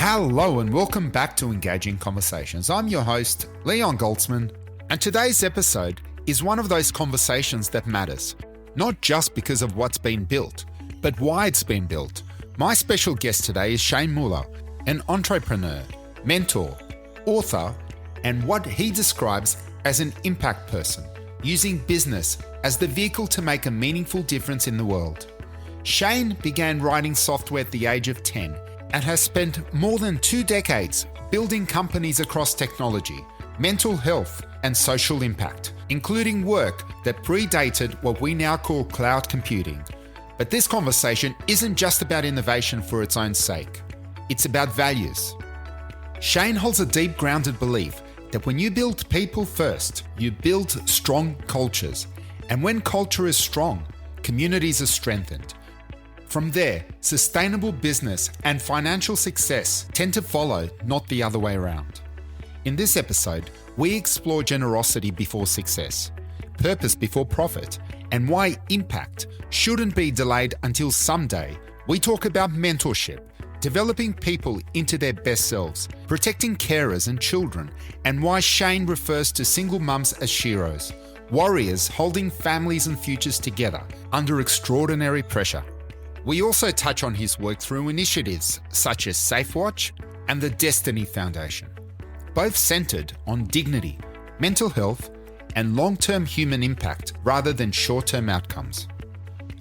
Hello and welcome back to Engaging Conversations. I'm your host, Leon Goldsman, and today's episode is one of those conversations that matters, not just because of what's been built, but why it's been built. My special guest today is Shane Muller, an entrepreneur, mentor, author, and what he describes as an impact person, using business as the vehicle to make a meaningful difference in the world. Shane began writing software at the age of 10 and has spent more than 2 decades building companies across technology, mental health, and social impact, including work that predated what we now call cloud computing. But this conversation isn't just about innovation for its own sake. It's about values. Shane holds a deep grounded belief that when you build people first, you build strong cultures. And when culture is strong, communities are strengthened. From there, sustainable business and financial success tend to follow, not the other way around. In this episode, we explore generosity before success, purpose before profit, and why impact shouldn't be delayed until someday. We talk about mentorship, developing people into their best selves, protecting carers and children, and why Shane refers to single mums as sheroes, warriors holding families and futures together under extraordinary pressure. We also touch on his work through initiatives such as SafeWatch and the Destiny Foundation, both centered on dignity, mental health, and long-term human impact rather than short-term outcomes.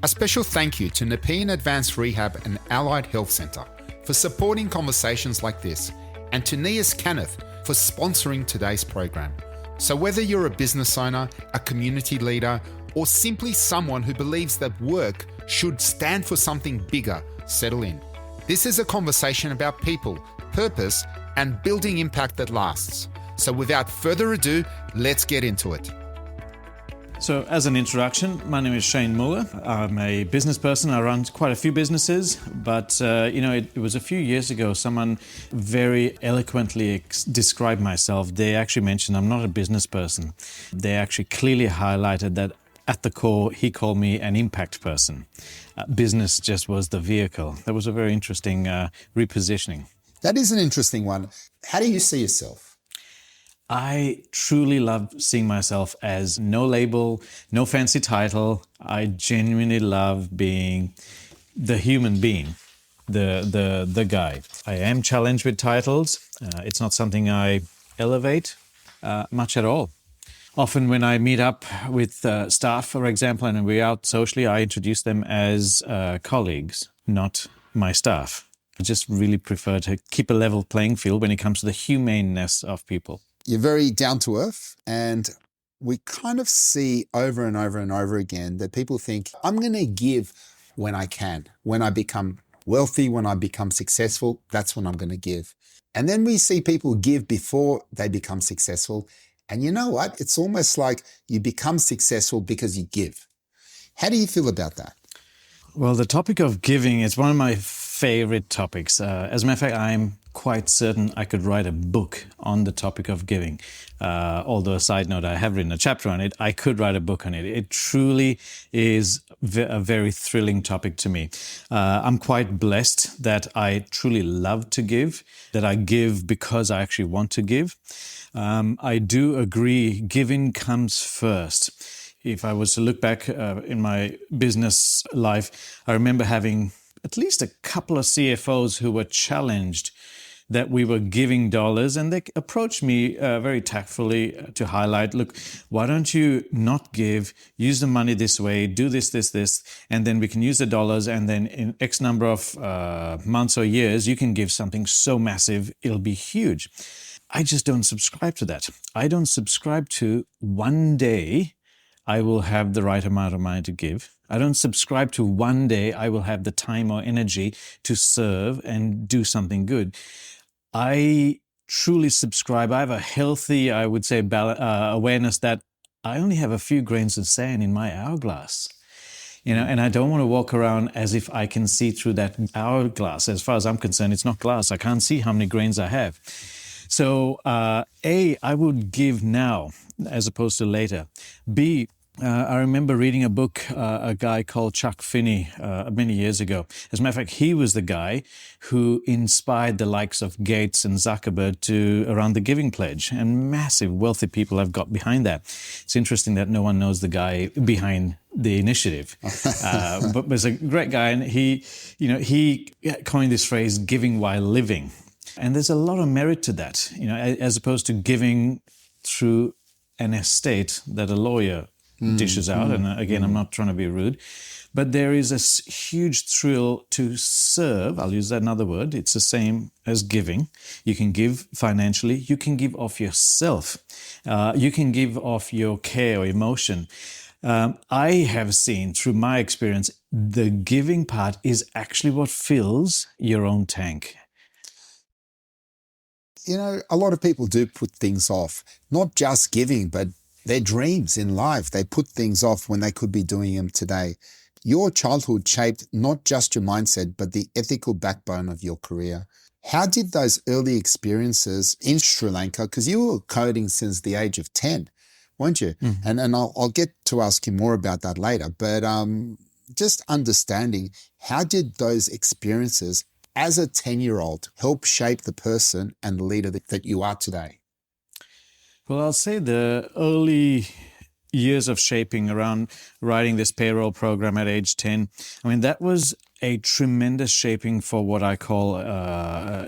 A special thank you to Nepean Advanced Rehab and Allied Health Centre for supporting conversations like this, and to Nias Kenneth for sponsoring today's program. So whether you're a business owner, a community leader, or simply someone who believes that work should stand for something bigger, settle in. This is a conversation about people, purpose, and building impact that lasts. So without further ado, let's get into it. So as an introduction, my name is Shane Muller. I'm a business person. I run quite a few businesses, but it was a few years ago someone very eloquently described myself. They actually mentioned I'm not a business person. They actually clearly highlighted that at the core, he called me an impact person. Business just was the vehicle. That was a very interesting repositioning. That is an interesting one. How do you see yourself? I truly love seeing myself as no label, no fancy title. I genuinely love being the human being, the guy. I am challenged with titles. It's not something I elevate much at all. Often when I meet up with staff, for example, and we're out socially, I introduce them as colleagues, not my staff. I just really prefer to keep a level playing field when it comes to the humaneness of people. You're very down to earth, and we kind of see over and over and over again that people think, I'm going to give when I can. When I become wealthy, when I become successful, that's when I'm going to give. And then we see people give before they become successful. And you know what? It's almost like you become successful because you give. How do you feel about that? Well, the topic of giving is one of my favorite topics. As a matter of fact, I'm quite certain I could write a book on the topic of giving. Although, a side note, I have written a chapter on it. I could write a book on it. It truly is a very thrilling topic to me. I'm quite blessed that I truly love to give, that I give because I actually want to give. I do agree, giving comes first. If I was to look back in my business life, I remember having at least a couple of CFOs who were challenged that we were giving dollars, and they approached me very tactfully to highlight, look, why don't you not give, use the money this way, do this, and then we can use the dollars, and then in X number of months or years, you can give something so massive, it'll be huge. I just don't subscribe to that. I don't subscribe to one day I will have the right amount of money to give. I don't subscribe to one day I will have the time or energy to serve and do something good. I truly subscribe. I have a healthy, I would say, awareness that I only have a few grains of sand in my hourglass. And I don't want to walk around as if I can see through that hourglass. As far as I'm concerned, it's not glass. I can't see how many grains I have. So, A, I would give now as opposed to later. B, I remember reading a book, a guy called Chuck Finney, many years ago. As a matter of fact, he was the guy who inspired the likes of Gates and Zuckerberg around the Giving Pledge, and massive wealthy people have got behind that. It's interesting that no one knows the guy behind the initiative, but was a great guy, and he coined this phrase "giving while living," and there's a lot of merit to that. As opposed to giving through an estate that a lawyer dishes out. And again, I'm not trying to be rude, but there is a huge thrill to serve. I'll use that another word. It's the same as giving. You can give financially. You can give of yourself. You can give of your care or emotion. I have seen through my experience, the giving part is actually what fills your own tank. A lot of people do put things off, not just giving, but their dreams in life. They put things off when they could be doing them today. Your childhood shaped not just your mindset, but the ethical backbone of your career. How did those early experiences in Sri Lanka, because you were coding since the age of 10, weren't you? Mm-hmm. And I'll get to ask you more about that later, but just understanding, how did those experiences as a 10-year-old help shape the person and leader that you are today? Well, I'll say the early years of shaping around writing this payroll program at age 10, that was a tremendous shaping for what I call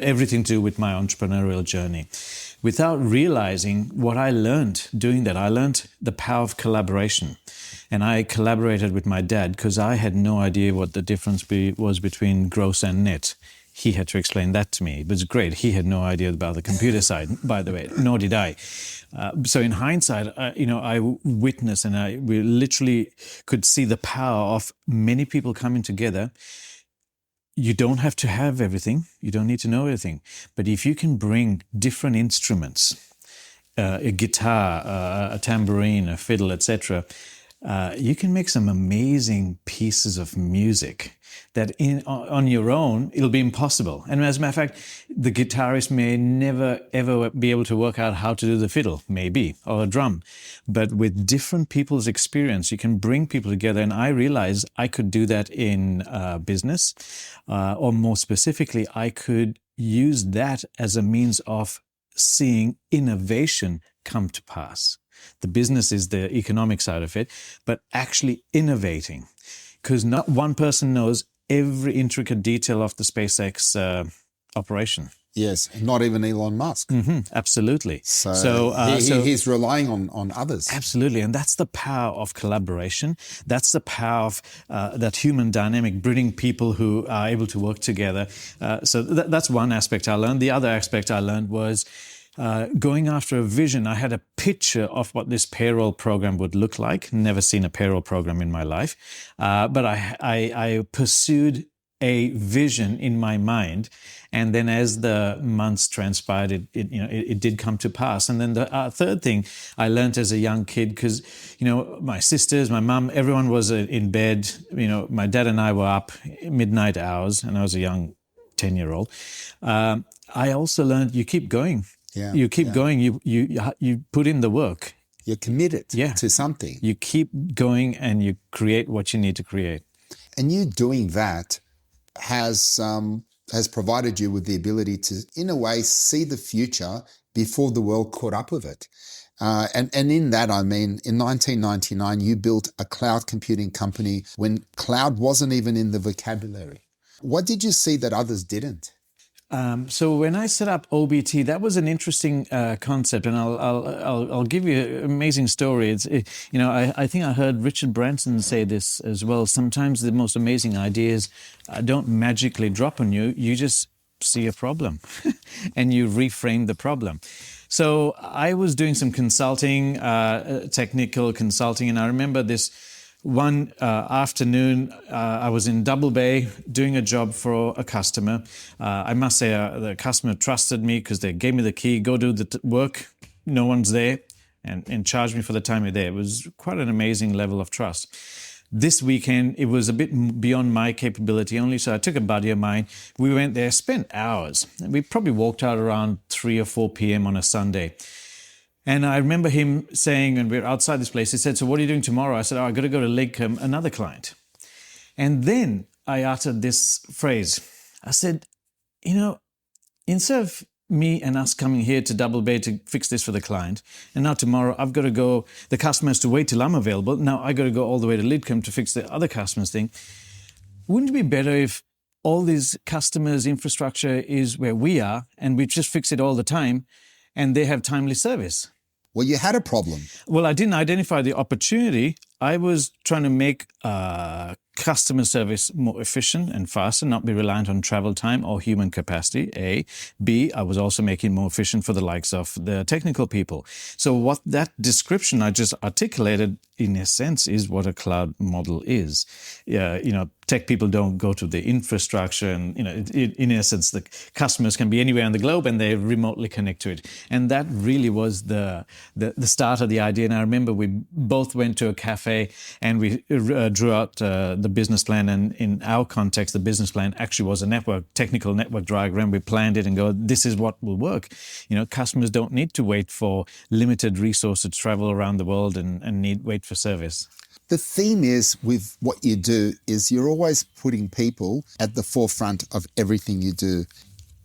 everything to do with my entrepreneurial journey. Without realizing what I learned doing that, I learned the power of collaboration. And I collaborated with my dad because I had no idea what the difference was between gross and net. He had to explain that to me. It was great. He had no idea about the computer side, by the way, nor did I. So in hindsight, I witnessed and we literally could see the power of many people coming together. You don't have to have everything. You don't need to know everything. But if you can bring different instruments, a guitar, a tambourine, a fiddle, etc., you can make some amazing pieces of music that on your own, it'll be impossible. And as a matter of fact, the guitarist may never, ever be able to work out how to do the fiddle, maybe, or a drum. But with different people's experience, you can bring people together. And I realized I could do that in business, or more specifically, I could use that as a means of seeing innovation come to pass. The business is the economic side of it, but actually innovating. Because not one person knows every intricate detail of the SpaceX operation. Yes, not even Elon Musk. Mm-hmm, absolutely. So he's relying on others. Absolutely, and that's the power of collaboration. That's the power of that human dynamic, bringing people who are able to work together. So that's one aspect I learned. The other aspect I learned was going after a vision. I had a picture of what this payroll program would look like. Never seen a payroll program in my life. But I pursued a vision in my mind. And then as the months transpired, it did come to pass. And then the third thing I learned as a young kid, because, my sisters, my mum, everyone was in bed. My dad and I were up midnight hours, and I was a young 10-year-old. I also learned you keep going. Yeah, you keep going. You put in the work. You're committed to something. You keep going and you create what you need to create. And you doing that has provided you with the ability to, in a way, see the future before the world caught up with it. And in that, in 1999, you built a cloud computing company when cloud wasn't even in the vocabulary. What did you see that others didn't? So when I set up OBT, that was an interesting concept, and I'll give you an amazing story. I think I heard Richard Branson say this as well. Sometimes the most amazing ideas don't magically drop on you. You just see a problem, and you reframe the problem. So I was doing some consulting, technical consulting, and I remember this. One afternoon, I was in Double Bay doing a job for a customer. I must say the customer trusted me because they gave me the key, go do the work, no one's there, and charged me for the time you're there. It was quite an amazing level of trust. This weekend, it was a bit beyond my capability only, so I took a buddy of mine. We went there, spent hours. We probably walked out around 3 or 4 p.m. on a Sunday. And I remember him saying, and we're outside this place, he said, so what are you doing tomorrow? I said, I got to go to Lidcombe, another client. And then I uttered this phrase. I said, instead of me and us coming here to Double Bay to fix this for the client, and now tomorrow I've got to go, the customer has to wait till I'm available. Now I got to go all the way to Lidcombe to fix the other customer's thing. Wouldn't it be better if all these customers' infrastructure is where we are and we just fix it all the time and they have timely service? Well, you had a problem. Well, I didn't identify the opportunity. I was trying to make customer service more efficient and faster, not be reliant on travel time or human capacity, A. B, I was also making it more efficient for the likes of the technical people. So what that description I just articulated, in a sense, is what a cloud model is. Tech people don't go to the infrastructure and, in essence, the customers can be anywhere on the globe and they remotely connect to it. And that really was the start of the idea. And I remember we both went to a cafe and we drew out the business plan. And in our context, the business plan actually was a technical network diagram. We planned it and go, this is what will work. Customers don't need to wait for limited resources to travel around the world and wait for service. The theme is with what you do is you're always putting people at the forefront of everything you do.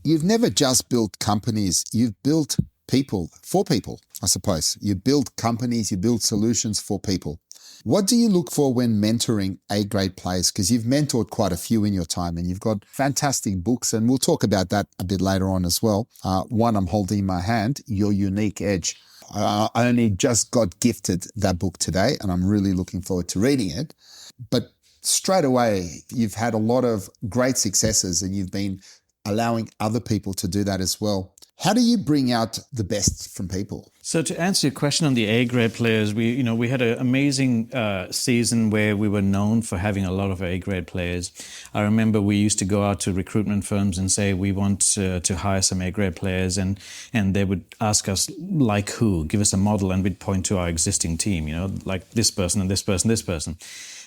You've never just built companies, you've built people for people, I suppose. You build companies, you build solutions for people. What do you look for when mentoring A-grade players? Because you've mentored quite a few in your time and you've got fantastic books, and we'll talk about that a bit later on as well. One I'm holding in my hand, Your Unique Edge. I only just got gifted that book today and I'm really looking forward to reading it. But straight away, you've had a lot of great successes and you've been allowing other people to do that as well. How do you bring out the best from people? So to answer your question on the A-grade players, we had an amazing season where we were known for having a lot of A-grade players. I remember we used to go out to recruitment firms and say, we want to hire some A-grade players, and they would ask us, like who? Give us a model, and we'd point to our existing team, like this person and this person, this person.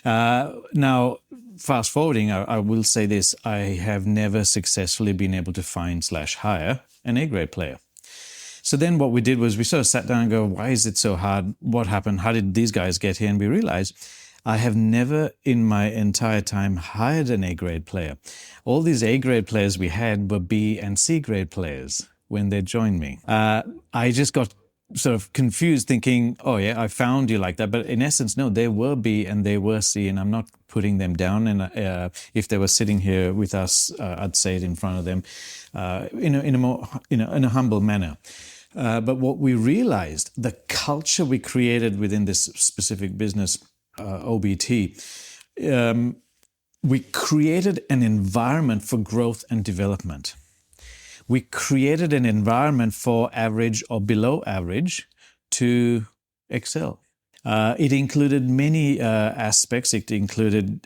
Now, fast forwarding, I will say this, I have never successfully been able to find/hire an A-grade player. So then what we did was we sort of sat down and go, why is it so hard? What happened? How did these guys get here? And we realized I have never in my entire time hired an A-grade player. All these A-grade players we had were B and C-grade players when they joined me. I just got sort of confused thinking, oh yeah, I found you like that. But in essence, no, they were B and they were C, and I'm not putting them down. And if they were sitting here with us, I'd say it in front of them in a humble manner. But what we realized, the culture we created within this specific business, OBT, we created an environment for growth and development. We created an environment for average or below average to excel. It included many aspects. It included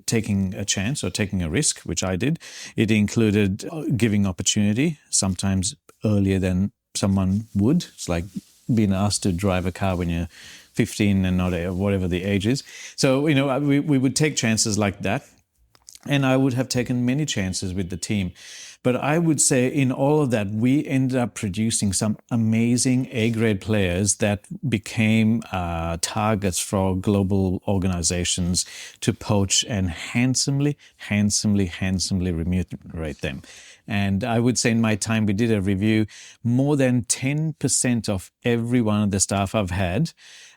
taking a chance or taking a risk, which I did. It included giving opportunity, sometimes earlier than someone would. It's like being asked to drive a car when you're 15 and not whatever the age is. So, we would take chances like that. And I would have taken many chances with the team. But I would say in all of that, we ended up producing some amazing A-grade players that became targets for global organizations to poach and handsomely remunerate them. And I would say in my time, we did a review, more than 10% of every one of the staff I've had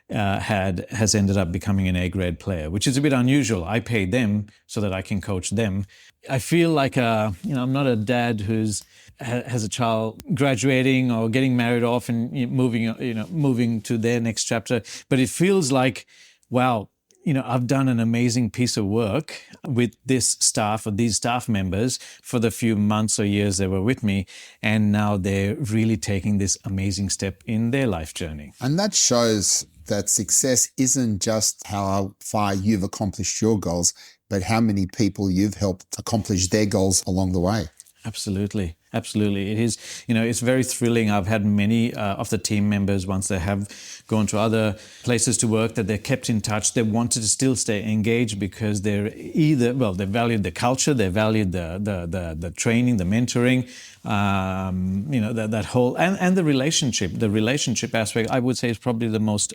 has ended up becoming an A-grade player, which is a bit unusual. I paid them so that I can coach them. I feel like I'm not a dad who's has a child graduating or getting married off and moving to their next chapter, but it feels like, wow, I've done an amazing piece of work with this staff or these staff members for the few months or years they were with me, and now they're really taking this amazing step in their life journey. And that shows that success isn't just how far you've accomplished your goals, but how many people you've helped accomplish their goals along the way. Absolutely. It is, it's very thrilling. I've had many of the team members, once they have gone to other places to work, that they're kept in touch. They wanted to still stay engaged because they valued the culture, they valued the training, the mentoring. that whole, and the relationship aspect, I would say, is probably the most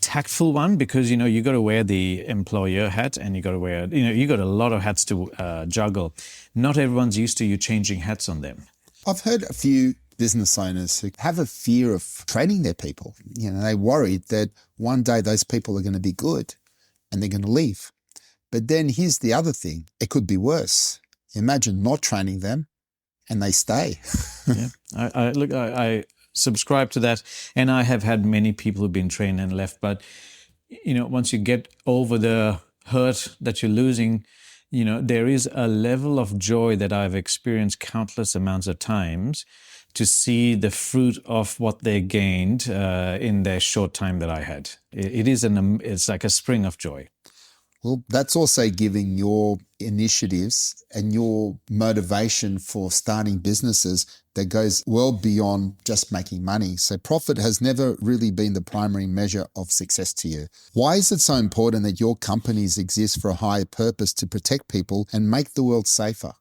tactful one, because, you got to wear the employer hat, and you got to wear, you got a lot of hats to juggle. Not everyone's used to you changing hats on them. I've heard a few business owners who have a fear of training their people. They're worried that one day those people are going to be good and they're going to leave. But then here's the other thing. It could be worse. Imagine not training them and they stay. Yeah, I subscribe to that. And I have had many people who've been trained and left. But, once you get over the hurt that you're losing, there is a level of joy that I've experienced countless amounts of times to see the fruit of what they gained in their short time that I had. It's like a spring of joy. Well, that's also giving your initiatives and your motivation for starting businesses that goes well beyond just making money. So profit has never really been the primary measure of success to you. Why is it so important that your companies exist for a higher purpose to protect people and make the world safer?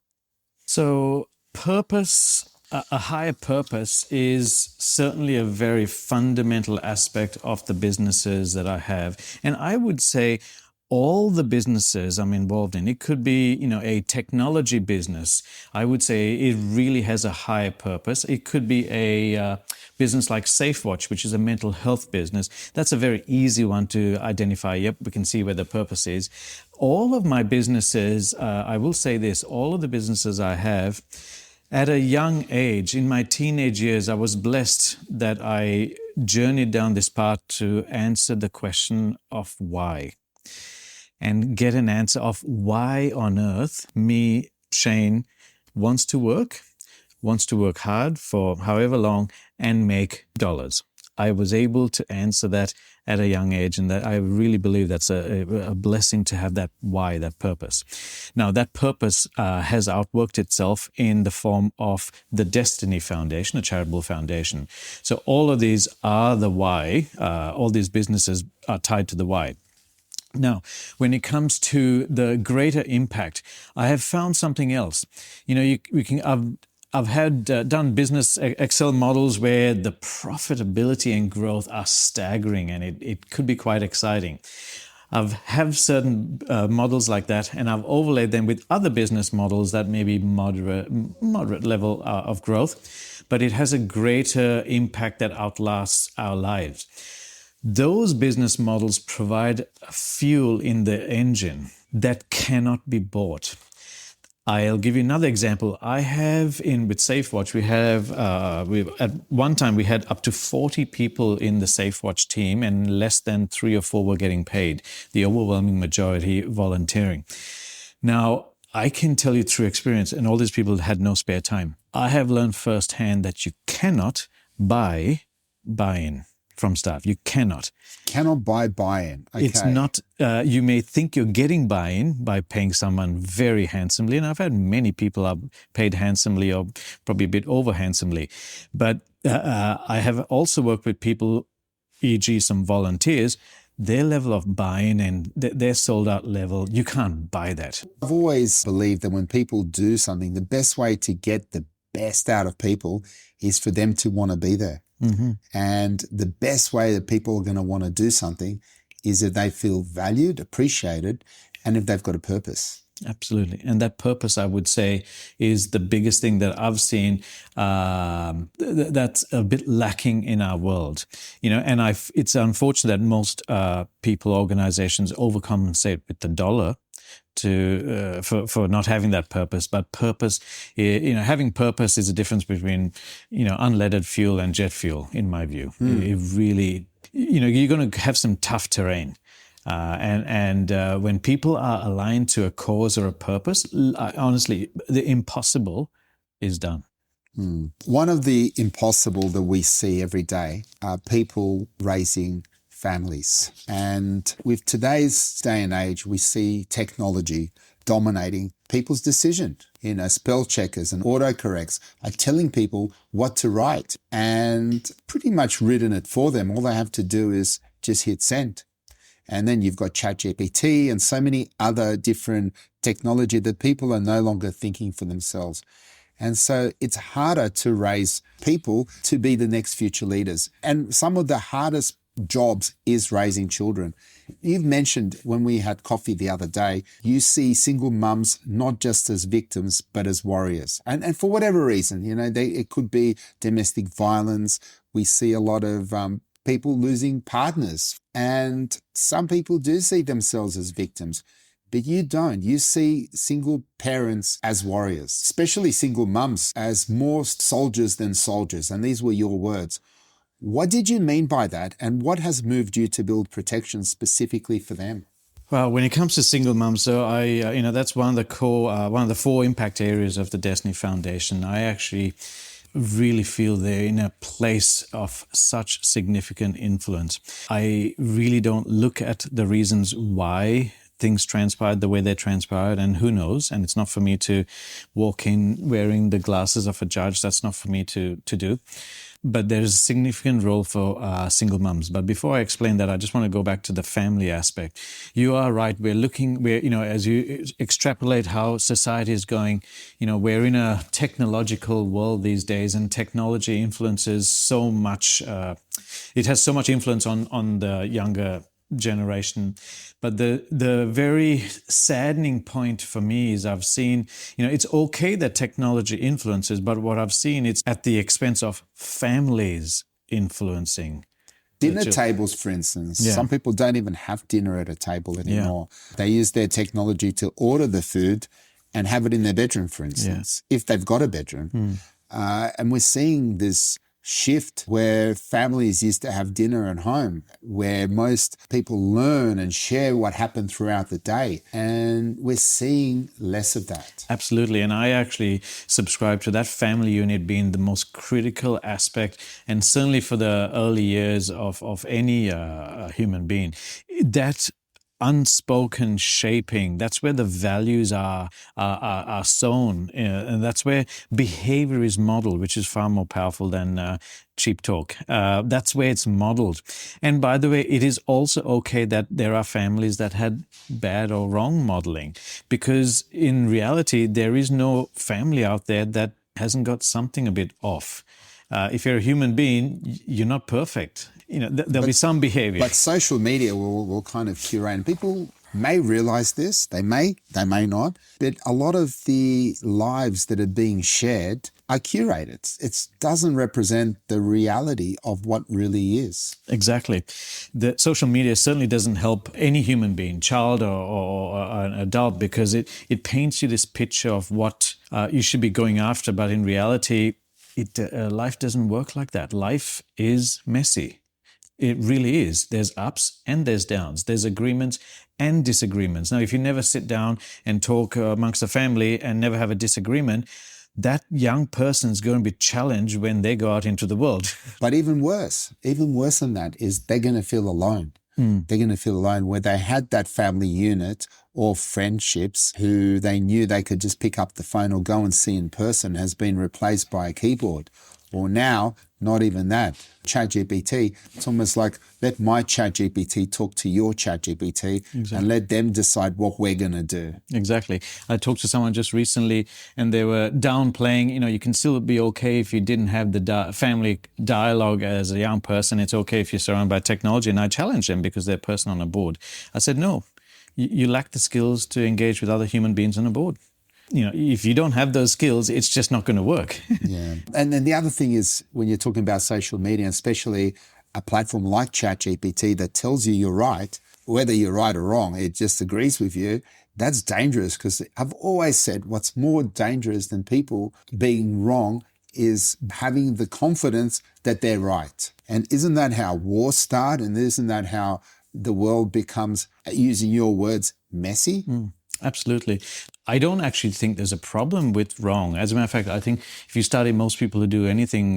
So purpose, a higher purpose, is certainly a very fundamental aspect of the businesses that I have. And I would say all the businesses I'm involved in, it could be, a technology business. I would say it really has a higher purpose. It could be a business like SafeWatch, which is a mental health business. That's a very easy one to identify. Yep, we can see where the purpose is. All of my businesses, I will say this, all of the businesses I have, at a young age, in my teenage years, I was blessed that I journeyed down this path to answer the question of why. And get an answer of why on earth me, Shane, wants to work hard for however long and make dollars. I was able to answer that at a young age, and that I really believe that's a blessing to have that why, that purpose. Now, that purpose has outworked itself in the form of the Destiny Foundation, a charitable foundation. So all of these are the why. All these businesses are tied to the why. Now, when it comes to the greater impact, I have found something else. I've had done business Excel models where the profitability and growth are staggering, and it could be quite exciting. I've have certain models like that, and I've overlaid them with other business models that may be moderate level of growth, but it has a greater impact that outlasts our lives. Those business models provide fuel in the engine that cannot be bought. I'll give you another example. I have with SafeWatch, at one time we had up to 40 people in the SafeWatch team, and less than 3 or 4 were getting paid. The overwhelming majority volunteering. Now, I can tell you through experience, and all these people had no spare time. I have learned firsthand that you cannot buy buy-in from staff. You cannot buy buy-in. Okay. It's not, you may think you're getting buy-in by paying someone very handsomely. And I've had many people are paid handsomely, or probably a bit over handsomely. But I have also worked with people, e.g. some volunteers, their level of buy-in and their sold-out level, you can't buy that. I've always believed that when people do something, the best way to get the best out of people is for them to want to be there. Mm-hmm. And the best way that people are going to want to do something is if they feel valued, appreciated, and if they've got a purpose. Absolutely. And that purpose, I would say, is the biggest thing that I've seen that's a bit lacking in our world. And it's unfortunate that most people, organizations overcompensate with the dollar for not having that purpose. But purpose, having purpose is a difference between, unleaded fuel and jet fuel, in my view. It really, you're going to have some tough terrain. And when people are aligned to a cause or a purpose, honestly, the impossible is done. One of the impossible that we see every day are people raising families. And with today's day and age, we see technology dominating people's decision. Spell checkers and autocorrects are telling people what to write and pretty much written it for them. All they have to do is just hit send. And then you've got ChatGPT and so many other different technology that people are no longer thinking for themselves. And so it's harder to raise people to be the next future leaders. And some of the hardest jobs is raising children. You've mentioned when we had coffee the other day, you see single mums not just as victims, but as warriors. And for whatever reason, it could be domestic violence. We see a lot of people losing partners. And some people do see themselves as victims. But you don't. You see single parents as warriors, especially single mums as more soldiers than soldiers. And these were your words. What did you mean by that? And what has moved you to build protection specifically for them? Well, when it comes to single mums, so that's one of the 4 impact areas of the Destiny Foundation. I actually really feel they're in a place of such significant influence. I really don't look at the reasons why things transpired the way they transpired, and who knows, and it's not for me to walk in wearing the glasses of a judge. That's not for me to do. But there's a significant role for single mums. But before I explain that, I just want to go back to the family aspect. You are right. As you extrapolate how society is going, we're in a technological world these days, and technology influences so much. It has so much influence on the younger generation. But the very saddening point for me is I've seen, it's okay that technology influences, but what I've seen, it's at the expense of families influencing. Dinner tables, for instance. Yeah. Some people don't even have dinner at a table anymore. Yeah. They use their technology to order the food and have it in their bedroom, for instance, if they've got a bedroom. And we're seeing this shift where families used to have dinner at home, where most people learn and share what happened throughout the day. And we're seeing less of that. Absolutely. And I actually subscribe to that family unit being the most critical aspect, and certainly for the early years of any human being. That unspoken shaping, that's where the values are sown, and that's where behavior is modeled, which is far more powerful than cheap talk. That's where it's modeled. And by the way, it is also okay that there are families that had bad or wrong modeling, because in reality, there is no family out there that hasn't got something a bit off. If you're a human being, you're not perfect. There'll be some behavior. But social media will kind of curate. And people may realize this, they may not, but a lot of the lives that are being shared are curated. It doesn't represent the reality of what really is. Exactly. The social media certainly doesn't help any human being, child or an adult, because it paints you this picture of what you should be going after. But in reality, life doesn't work like that. Life is messy. It really is. There's ups and there's downs. There's agreements and disagreements. Now, if you never sit down and talk amongst the family and never have a disagreement, that young person's going to be challenged when they go out into the world. But even worse than that is they're going to feel alone. They're going to feel alone, where they had that family unit or friendships who they knew they could just pick up the phone or go and see in person has been replaced by a keyboard. Or now, not even that. ChatGPT, it's almost like let my ChatGPT talk to your ChatGPT. Exactly. And let them decide what we're going to do. Exactly. I talked to someone just recently and they were downplaying, you can still be okay if you didn't have the family dialogue as a young person. It's okay if you're surrounded by technology. And I challenged them because they're a person on a board. I said, no, you lack the skills to engage with other human beings on a board. If you don't have those skills, it's just not going to work. Yeah. And then the other thing is, when you're talking about social media, especially a platform like ChatGPT that tells you you're right, whether you're right or wrong, it just agrees with you. That's dangerous, because I've always said what's more dangerous than people being wrong is having the confidence that they're right. And isn't that how wars start? And isn't that how the world becomes, using your words, messy? Absolutely. I don't actually think there's a problem with wrong. As a matter of fact, I think if you study most people who do anything,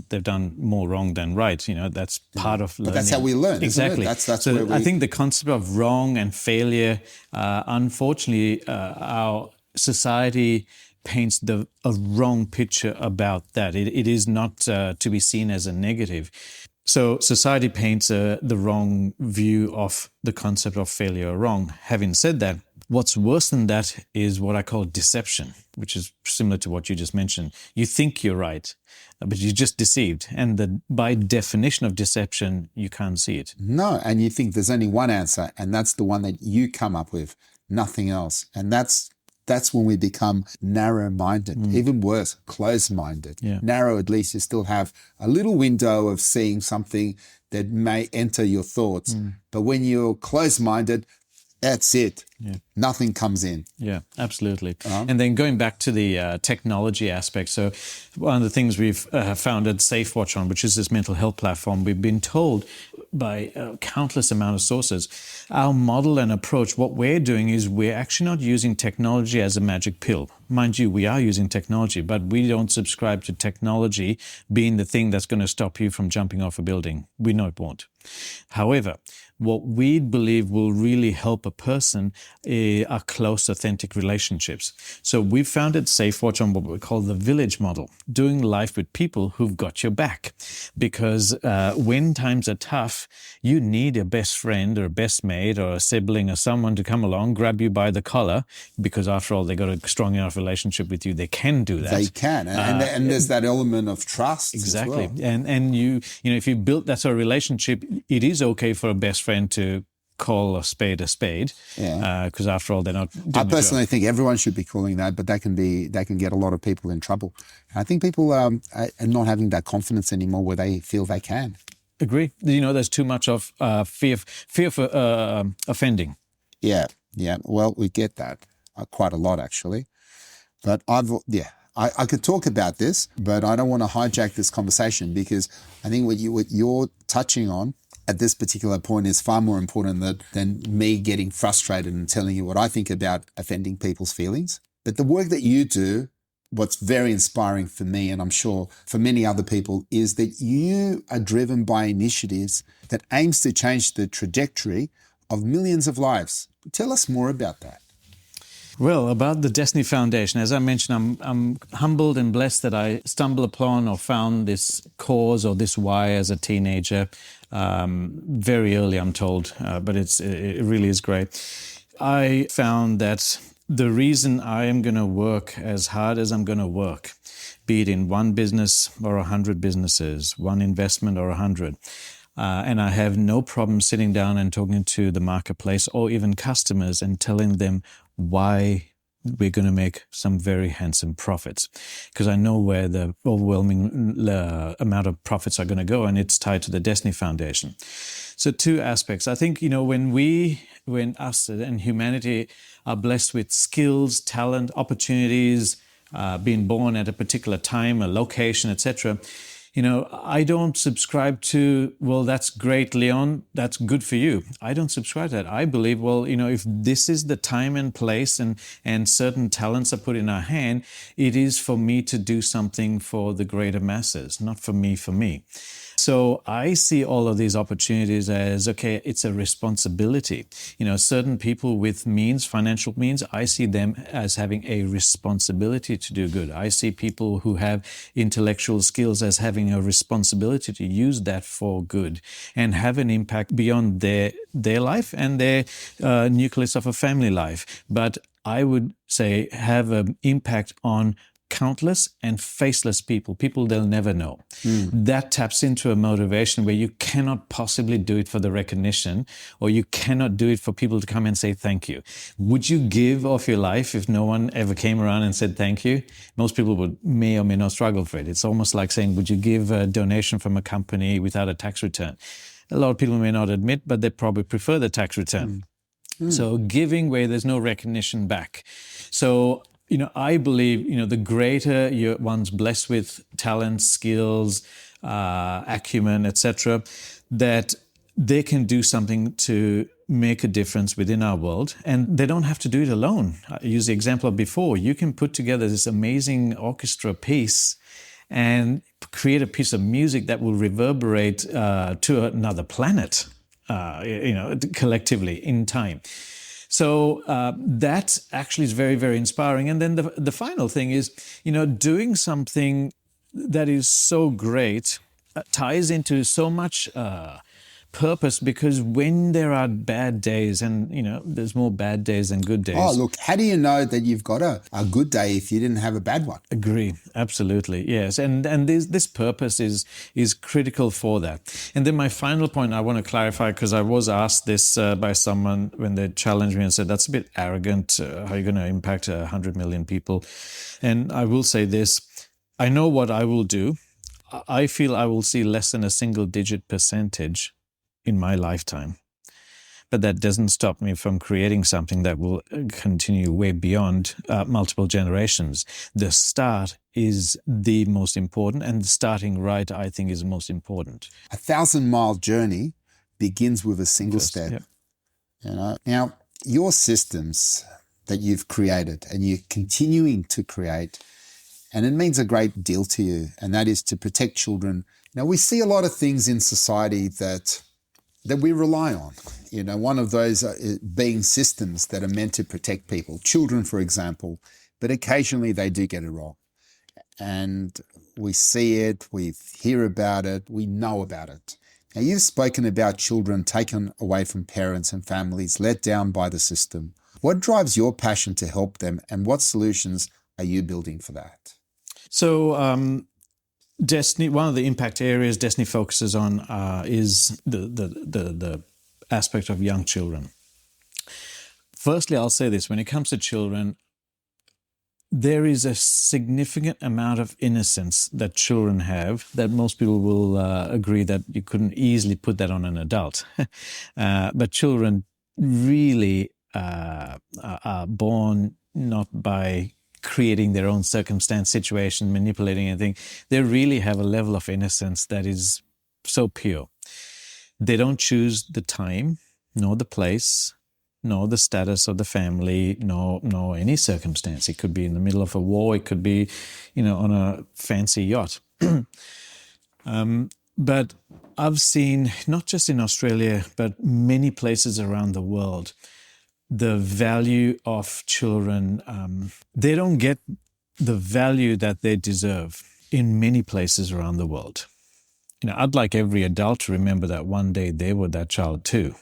they've done more wrong than right. That's part of learning. But that's how we learn, exactly. Isn't it? That's so where we... I think the concept of wrong and failure, unfortunately, our society paints a wrong picture about that. It is not to be seen as a negative. So society paints the wrong view of the concept of failure or wrong. Having said that, What's worse than that is what I call deception, which is similar to what you just mentioned. You think you're right, but you're just deceived. And by definition of deception, you can't see it. No, and you think there's only one answer, and that's the one that you come up with, nothing else. And that's when we become narrow-minded, even worse, closed-minded. Yeah. Narrow, at least you still have a little window of seeing something that may enter your thoughts. But when you're closed-minded, that's it. Yeah. Nothing comes in. Yeah, absolutely. And then going back to the technology aspect, so one of the things we've founded SafeWatch on, which is this mental health platform, we've been told by countless amount of sources, our model and approach, what we're doing is we're actually not using technology as a magic pill. Mind you, we are using technology, but we don't subscribe to technology being the thing that's going to stop you from jumping off a building. We know it won't. However, what we believe will really help a person are close, authentic relationships. So we've founded SafeWatch on what we call the village model, doing life with people who've got your back. Because when times are tough, you need a best friend or a best mate or a sibling or someone to come along, grab you by the collar, because after all, they got a strong enough relationship with you. They can do that. They can. And there's that element of trust. Exactly. As well. And you know, if you built that sort of relationship, it is okay for a best friend to call a spade, because after all, they're not doing I personally think everyone should be calling that, but that can get a lot of people in trouble. I think people are not having that confidence anymore where they feel they can. Agree. You know, there's too much of fear for offending. Yeah. Well, we get that quite a lot, actually. But I could talk about this, but I don't want to hijack this conversation, because I think what you're touching on at this particular point is far more important than me getting frustrated and telling you what I think about offending people's feelings. But the work that you do, what's very inspiring for me, and I'm sure for many other people, is that you are driven by initiatives that aims to change the trajectory of millions of lives. Tell us more about that. Well, about the Destiny Foundation, as I mentioned, I'm humbled and blessed that I stumbled upon or found this cause or this why as a teenager. Very early, I'm told, but it really is great. I found that the reason I am going to work as hard as I'm going to work, be it in one business or 100 businesses, one investment or 100, and I have no problem sitting down and talking to the marketplace or even customers and telling them why we're going to make some very handsome profits, because I know where the overwhelming amount of profits are going to go, and it's tied to the Destiny Foundation. So two aspects. I think, you know, when us and humanity are blessed with skills, talent, opportunities, being born at a particular time, a location, etc., you know, I don't subscribe to, well, that's great, Leon, that's good for you. I don't subscribe to that. I believe, well, you know, if this is the time and place and certain talents are put in our hand, it is for me to do something for the greater masses, not for me. So I see all of these opportunities as, okay, it's a responsibility. You know, certain people with means, financial means, I see them as having a responsibility to do good. I see people who have intellectual skills as having a responsibility to use that for good and have an impact beyond their life and their nucleus of a family life. But I would say have an impact on countless and faceless people they'll never know. That taps into a motivation where you cannot possibly do it for the recognition, or you cannot do it for people to come and say thank you. Would you give of your life if no one ever came around and said thank you? Most people may or may not struggle for it. It's almost like saying, would you give a donation from a company without a tax return? A lot of people may not admit, but they probably prefer the tax return. So giving where there's no recognition back. So, you know, I believe, you know, the greater one's blessed with talent, skills, acumen, etc., that they can do something to make a difference within our world. And they don't have to do it alone. I used the example of before. You can put together this amazing orchestra piece and create a piece of music that will reverberate to another planet, you know, collectively in time. So that actually is very, very inspiring. And then the final thing is, you know, doing something that is so great ties into so much purpose, because when there are bad days, and there's more bad days than good days. Oh, look, how do you know that you've got a good day if you didn't have a bad one? Agree, absolutely, yes. And this purpose is critical for that. And then my final point I want to clarify, because I was asked this by someone when they challenged me and said, that's a bit arrogant, how are you going to impact 100 million people? And I will say this, I know what I will do. I feel I will see less than a single-digit percentage in my lifetime. But that doesn't stop me from creating something that will continue way beyond multiple generations. The start is the most important, and starting right, I think, is the most important. 1,000-mile journey begins with a single step. Yep. Now, your systems that you've created and you're continuing to create, and it means a great deal to you, and that is to protect children. Now, we see a lot of things in society that we rely on. One of those being systems that are meant to protect people, children, for example, but occasionally they do get it wrong. And we see it, we hear about it, we know about it. Now, you've spoken about children taken away from parents and families, let down by the system. What drives your passion to help them, and what solutions are you building for that? So, Destiny, one of the impact areas Destiny focuses on is the aspect of young children. Firstly, I'll say this, when it comes to children, there is a significant amount of innocence that children have that most people will agree that you couldn't easily put that on an adult. But children really are born not by creating their own circumstance, situation, manipulating anything. They really have a level of innocence that is so pure. They don't choose the time, nor the place, nor the status of the family, nor any circumstance. It could be in the middle of a war. It could be, on a fancy yacht. But I've seen, not just in Australia, but many places around the world, the value of children. They don't get the value that they deserve in many places around the world. I'd like every adult to remember that one day they were that child too.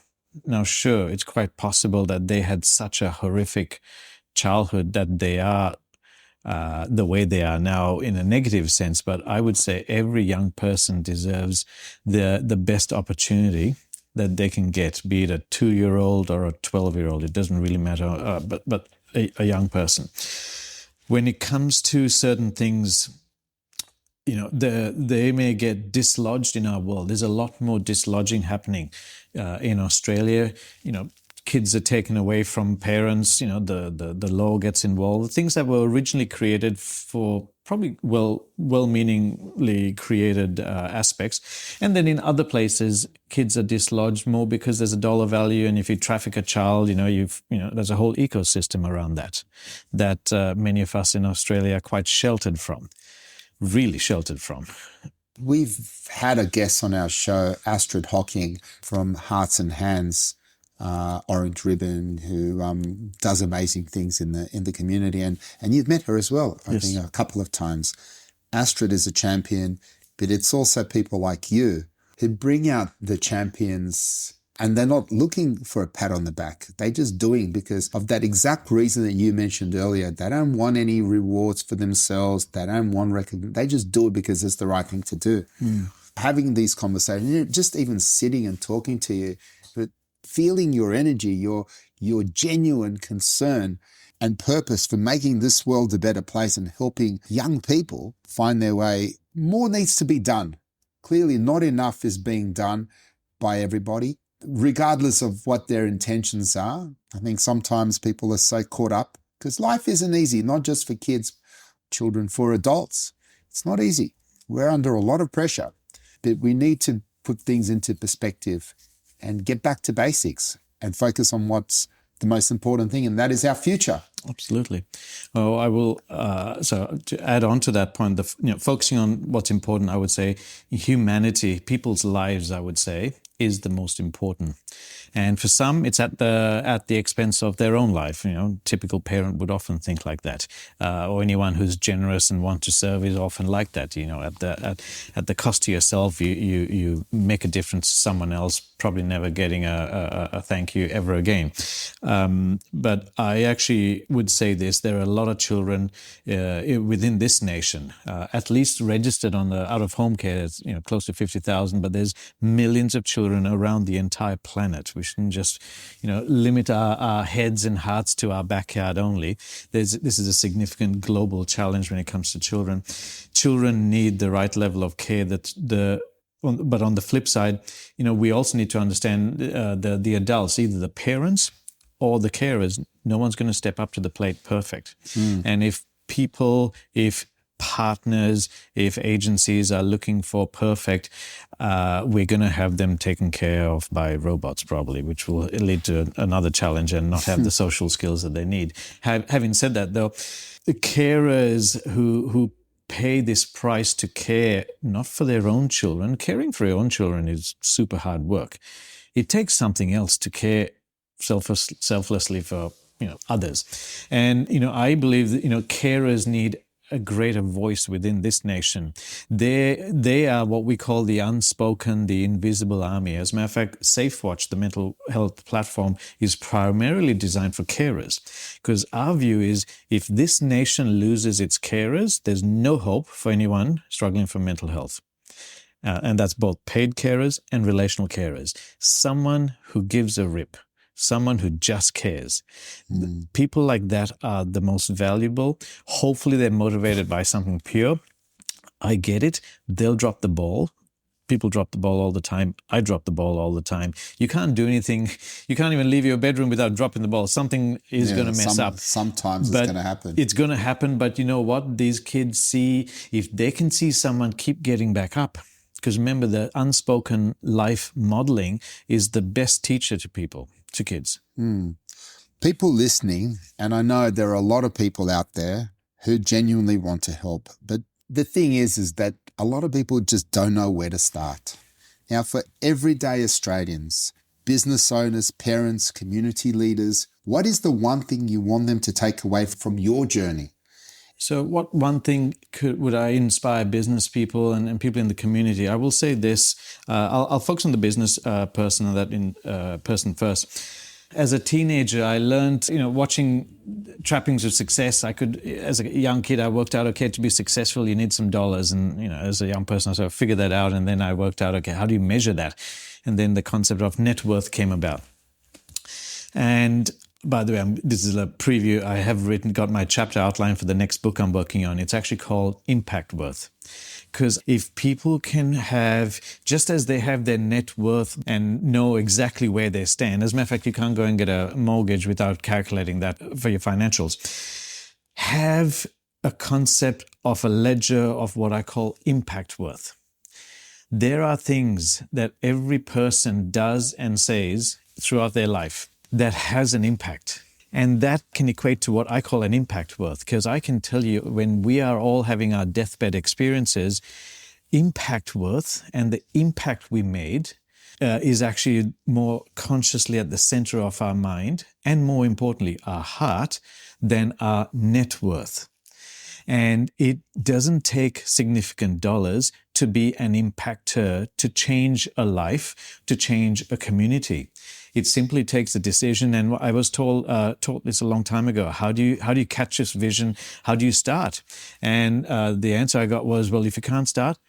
Now, sure, it's quite possible that they had such a horrific childhood that they are the way they are now in a negative sense, but I would say every young person deserves the best opportunity that they can get, be it a 2-year-old or a 12-year-old. It doesn't really matter, but a young person. When it comes to certain things, they may get dislodged in our world. There's a lot more dislodging happening in Australia. Kids are taken away from parents. The law gets involved. Things that were originally created for probably well-meaningly created aspects. And then in other places, kids are dislodged more because there's a dollar value. And if you traffic a child, there's a whole ecosystem around that many of us in Australia are quite sheltered from. Really sheltered from. We've had a guest on our show, Astrid Hocking from Hearts and Hands, Orange Ribbon, who does amazing things in the community, and you've met her as well, I think a couple of times. Astrid is a champion, but it's also people like you who bring out the champions, and they're not looking for a pat on the back. They're just doing because of that exact reason that you mentioned earlier. They don't want any rewards for themselves. They don't want recognition. They just do it because it's the right thing to do. Having these conversations, just even sitting and talking to you, but feeling your energy, your genuine concern and purpose for making this world a better place and helping young people find their way. More needs to be done. Clearly not enough is being done by everybody, regardless of what their intentions are. I think sometimes people are so caught up because life isn't easy, not just for kids, children, for adults. It's not easy. We're under a lot of pressure, but we need to put things into perspective and get back to basics and focus on what's the most important thing, and that is our future. Absolutely. Oh, I will. So to add on to that point, focusing on what's important, I would say humanity, people's lives, I would say, is the most important. And for some, it's at the expense of their own life. Typical parent would often think like that, or anyone who's generous and want to serve is often like that. At the cost to yourself, you make a difference to someone else, probably never getting a thank you ever again. But I actually would say this: there are a lot of children within this nation, at least registered on the out-of-home care. It's close to 50,000, but there's millions of children around the entire planet. We shouldn't just limit our heads and hearts to our backyard only. This is a significant global challenge when it comes to children. Children need the right level of care but on the flip side, we also need to understand the adults, either the parents or the carers. No one's going to step up to the plate perfect. And if partners, if agencies are looking for perfect, we're going to have them taken care of by robots probably, which will lead to another challenge and not have the social skills that they need. Having said that, though, the carers who pay this price to care not for their own children. Caring for your own children is super hard work. It takes something else to care selflessly for others. And I believe that carers need a greater voice within this nation. They are what we call the unspoken, the invisible army. As a matter of fact, SafeWatch, the mental health platform, is primarily designed for carers, because our view is if this nation loses its carers, there's no hope for anyone struggling from mental health. And that's both paid carers and relational carers. Someone who gives a rip. Someone who just cares. People like that are the most valuable. Hopefully they're motivated by something pure. I get it. They'll drop the ball. People drop the ball all the time. I drop the ball all the time. You can't do anything. You can't even leave your bedroom without dropping the ball. Something is going to mess up. Sometimes it's going to happen. It's going to happen. But you know what? These kids see, if they can see someone keep getting back up, because remember, the unspoken life modeling is the best teacher to people. To kids. People listening, and I know there are a lot of people out there who genuinely want to help, but the thing is that a lot of people just don't know where to start. Now, for everyday Australians, business owners, parents, community leaders, what is the one thing you want them to take away from your journey? So what one thing would I inspire business people and people in the community? I will say this, I'll focus on the business person first. As a teenager, I learned, watching trappings of success. As a young kid, I worked out, okay, to be successful, you need some dollars. And, as a young person, I sort of figured that out. And then I worked out, okay, how do you measure that? And then the concept of net worth came about. And by the way, this is a preview. I have got my chapter outline for the next book I'm working on. It's actually called Impact Worth. Because if people can have, just as they have their net worth and know exactly where they stand, as a matter of fact, you can't go and get a mortgage without calculating that for your financials, have a concept of a ledger of what I call impact worth. There are things that every person does and says throughout their life that has an impact. And that can equate to what I call an impact worth, because I can tell you when we are all having our deathbed experiences, impact worth and the impact we made is actually more consciously at the center of our mind and, more importantly, our heart than our net worth. And it doesn't take significant dollars to be an impactor, to change a life, to change a community. It simply takes a decision. And I was taught this a long time ago. How do you catch this vision? How do you start? And the answer I got was, well, if you can't start,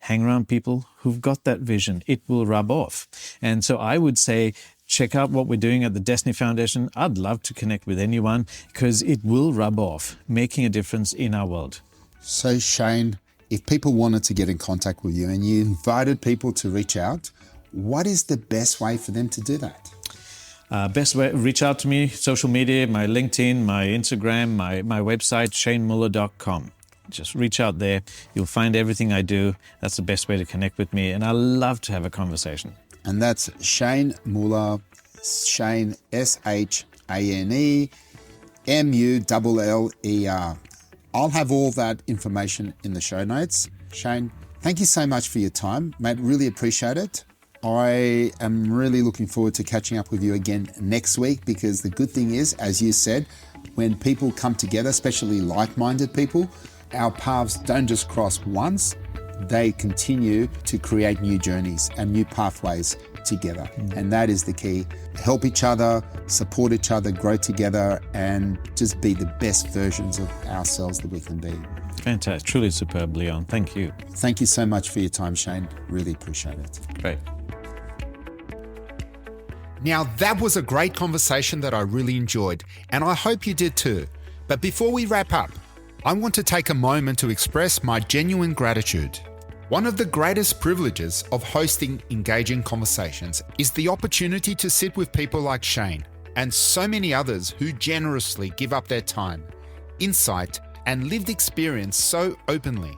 hang around people who've got that vision. It will rub off. And so I would say, check out what we're doing at the Destiny Foundation. I'd love to connect with anyone because it will rub off, making a difference in our world. So Shane, if people wanted to get in contact with you and you invited people to reach out, what is the best way for them to do that? Best way, reach out to me, social media, my LinkedIn, my Instagram, my website, shanemuller.com. Just reach out there. You'll find everything I do. That's the best way to connect with me. And I love to have a conversation. And that's Shane Muller, Shane, ShaneMuller. I'll have all that information in the show notes. Shane, thank you so much for your time, mate. Really appreciate it. I am really looking forward to catching up with you again next week, because the good thing is, as you said, when people come together, especially like-minded people, our paths don't just cross once, they continue to create new journeys and new pathways together. And that is the key. Help each other, support each other, grow together, and just be the best versions of ourselves that we can be. Fantastic. Truly superb, Leon. Thank you. Thank you so much for your time, Shane. Really appreciate it. Great. Now, that was a great conversation that I really enjoyed, and I hope you did too. But before we wrap up, I want to take a moment to express my genuine gratitude. One of the greatest privileges of hosting engaging conversations is the opportunity to sit with people like Shane and so many others who generously give up their time, insight, and lived experience so openly.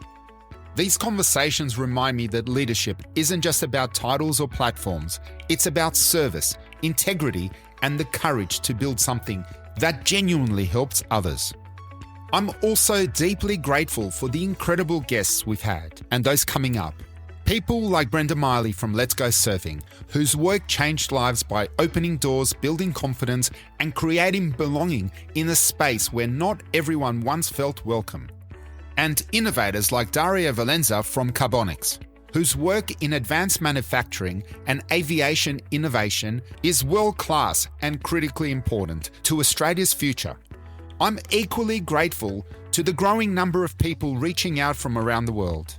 These conversations remind me that leadership isn't just about titles or platforms, it's about service, integrity, and the courage to build something that genuinely helps others. I'm also deeply grateful for the incredible guests we've had and those coming up. People like Brenda Miley from Let's Go Surfing, whose work changed lives by opening doors, building confidence, and creating belonging in a space where not everyone once felt welcome. And innovators like Daria Valenza from Carbonics, whose work in advanced manufacturing and aviation innovation is world-class and critically important to Australia's future. I'm equally grateful to the growing number of people reaching out from around the world.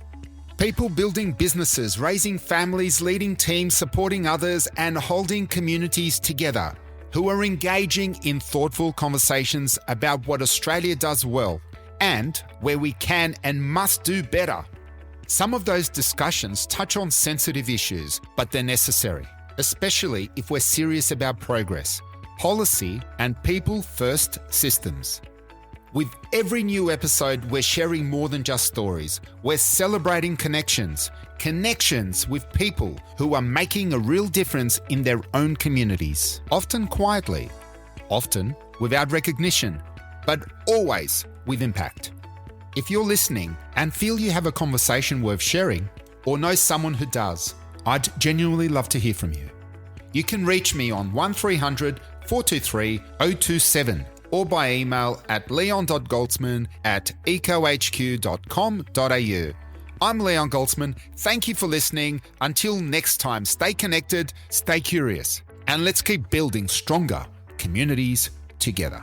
People building businesses, raising families, leading teams, supporting others, and holding communities together, who are engaging in thoughtful conversations about what Australia does well and where we can and must do better. Some of those discussions touch on sensitive issues, but they're necessary, especially if we're serious about progress, policy, and people-first systems. With every new episode, we're sharing more than just stories. We're celebrating connections with people who are making a real difference in their own communities, often quietly, often without recognition, but always with impact. If you're listening and feel you have a conversation worth sharing, or know someone who does, I'd genuinely love to hear from you. You can reach me on 1300 423 027 or by email at leon.goldsman@ecohq.com.au. I'm Leon Goldsman. Thank you for listening. Until next time, stay connected, stay curious, and let's keep building stronger communities together.